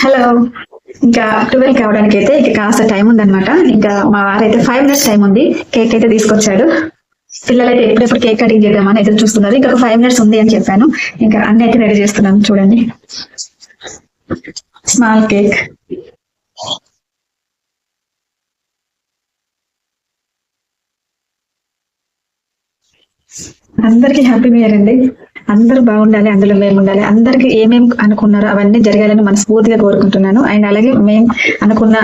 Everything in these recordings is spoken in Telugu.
హలో. ఇంకా 12 కావడానికి అయితే ఇక కాస్త టైం ఉందన్నమాట. ఇంకా మా వారైతే 5 మినిట్స్ టైం ఉంది. కేక్ అయితే తీసుకొచ్చాడు. పిల్లలైతే ఎప్పుడెప్పుడు కేక్ కటింగ్ చేద్దామని ఎదురు చూస్తున్నారు. ఇంకా 5 మినిట్స్ ఉంది అని చెప్పాను. ఇంకా అన్ని అయితే రెడీ చేస్తున్నాను. చూడండి, స్మాల్ కేక్. అందరికి హ్యాపీ న్యూ ఇయర్ అండి. అందరూ బాగుండాలి, అందులో మేము ఉండాలి. అందరికి ఏమేమి అనుకున్నారో అవన్నీ జరగాలని మనస్ఫూర్తిగా కోరుకుంటున్నాను. అండ్ అలాగే మేము అనుకున్న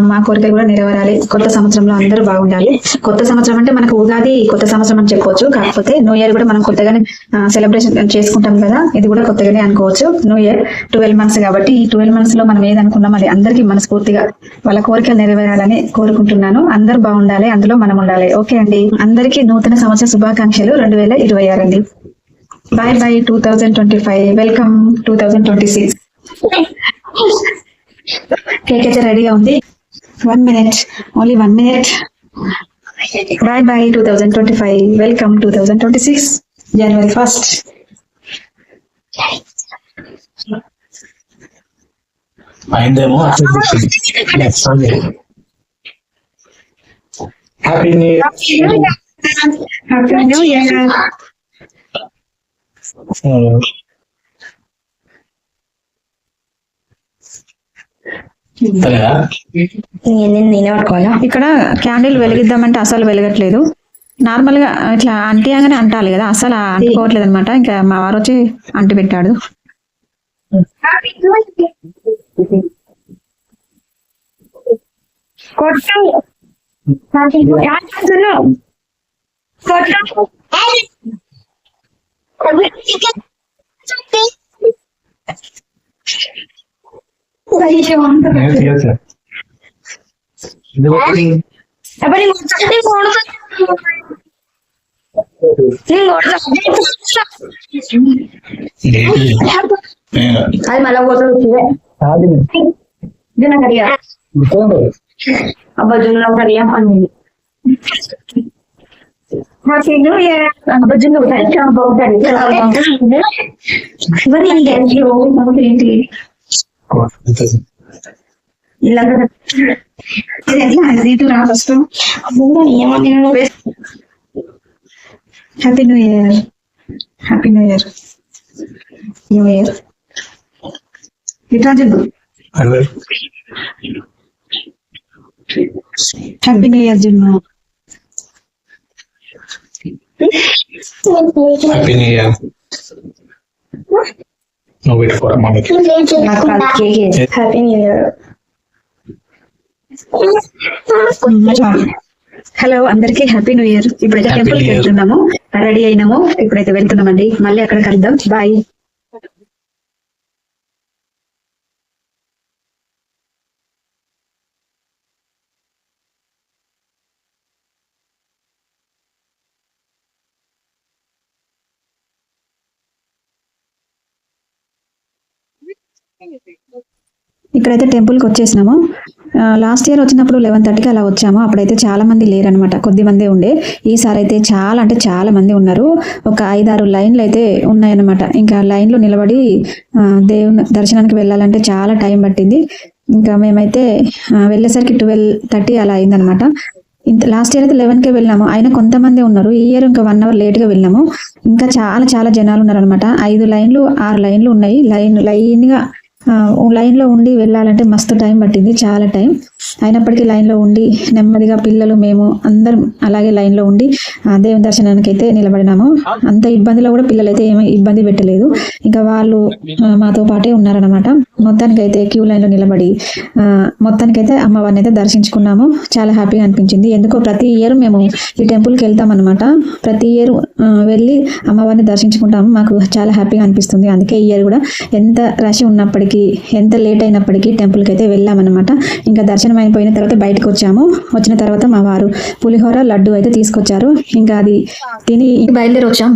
మా కోరికలు కూడా నెరవేరాలి. కొత్త సంవత్సరంలో అందరూ బాగుండాలి. కొత్త సంవత్సరం అంటే మనకు ఉగాది కొత్త సంవత్సరం అని చెప్పుకోవచ్చు. కాకపోతే న్యూ ఇయర్ కూడా మనం కొత్తగానే సెలబ్రేషన్ చేసుకుంటాం కదా, ఇది కూడా కొత్తగానే అనుకోవచ్చు. న్యూ ఇయర్ 12 మంత్స్ కాబట్టి ఈ 12 మంత్స్ లో మనం ఏది అనుకున్నాం అది అందరికీ మనస్ఫూర్తిగా వాళ్ళ కోరికలు నెరవేరాలని కోరుకుంటున్నాను. అందరూ బాగుండాలి, అందులో మనం ఉండాలి. ఓకే అండి, అందరికీ నూతన సంవత్సర శుభాకాంక్షలు 2026 అండి. Bye bye 2025. Welcome 2026. కేక్ అయితే రెడీగా ఉంది. 1 minute, only 1 minute. Bye bye 2025. Welcome 2026. January 1st. అయిందేమో. Happy new year. Happy New Year. ఇక్కడ క్యాండిల్ వెలిగిద్దామంటే అసలు వెలగట్లేదు. నార్మల్ గా ఇట్లా అంటిగానే అంటాలి కదా, అసలు అంటుకోవట్లేదు అనమాట. ఇంకా మా వారు వచ్చి అంటి పెట్టాడు. అది మళ్ళా అబ్బా జున్న కరియా అని Happy New Year. Bajunga utaicha bautari. Bari ingi bautari. Ilaga. Idella aditu ra first. Abunga niyamanu. Happy New Year. Happy New Year. New Year. Itajindu. Hello. Happy New Year Junnu. Happy New Year. No, wait for a moment. Happy New Year. Hello, అందరికి హ్యాపీ న్యూ ఇయర్. ఇప్పుడైతే టెంపుల్ కి వెళ్తున్నాము, రెడీ అయినాము. ఇప్పుడైతే వెళ్తున్నామండి. మళ్ళీ అక్కడ కలుద్దాం. బాయ్. ఇక్కడైతే టెంపుల్కి వచ్చేసినాము. లాస్ట్ ఇయర్ వచ్చినప్పుడు 11:30కి అలా వచ్చాము. అప్పుడైతే చాలా మంది లేరనమాట, కొద్ది మంది ఉండే. ఈసారి అయితే చాలా అంటే చాలా మంది ఉన్నారు. ఒక 5-6 లైన్లు అయితే ఉన్నాయన్నమాట. ఇంకా లైన్లో నిలబడి దేవుని దర్శనానికి వెళ్ళాలంటే చాలా టైం పట్టింది. ఇంకా మేమైతే వెళ్ళేసరికి 12:30 అలా అయిందనమాట. లాస్ట్ ఇయర్ అయితే 11కే వెళ్ళినాము, అయినా కొంతమంది ఉన్నారు. ఈ ఇయర్ ఇంకా 1 అవర్ లేట్గా వెళ్ళాము. ఇంకా చాలా చాలా జనాలు ఉన్నారనమాట. 5 లైన్లు 6 లైన్లు ఉన్నాయి. లైన్గా లైన్లో ఉండి వెళ్ళాలంటే మస్తు టైం పట్టింది, చాలా టైం. అయినప్పటికీ లైన్లో ఉండి నెమ్మదిగా పిల్లలు మేము అందరం అలాగే లైన్లో ఉండి దేవుని దర్శనానికి అయితే నిలబడినాము. అంత ఇబ్బందిలో కూడా పిల్లలు అయితే ఏమీ ఇబ్బంది పెట్టలేదు. ఇంకా వాళ్ళు మాతో పాటే ఉన్నారనమాట. మొత్తానికైతే క్యూ లైన్లో నిలబడి మొత్తానికైతే అమ్మవారిని అయితే దర్శించుకున్నాము. చాలా హ్యాపీగా అనిపించింది. ఎందుకో ప్రతి ఇయర్ మేము ఈ టెంపుల్కి వెళ్తాం అనమాట. ప్రతి ఇయర్ వెళ్ళి అమ్మవారిని దర్శించుకుంటాము. మాకు చాలా హ్యాపీగా అనిపిస్తుంది. అందుకే ఈ ఇయర్ కూడా ఎంత రష్ ఉన్నప్పటికీ, ఎంత లేట్ అయినప్పటికీ టెంపుల్కి అయితే వెళ్ళామన్నమాట. ఇంకా దర్శనం అయిపోయిన తర్వాత బయటకు వచ్చాము. వచ్చిన తర్వాత మా వారు పులిహోర లడ్డు అయితే తీసుకొచ్చారు. ఇంకా అది తిని బయలుదేరి వచ్చాం.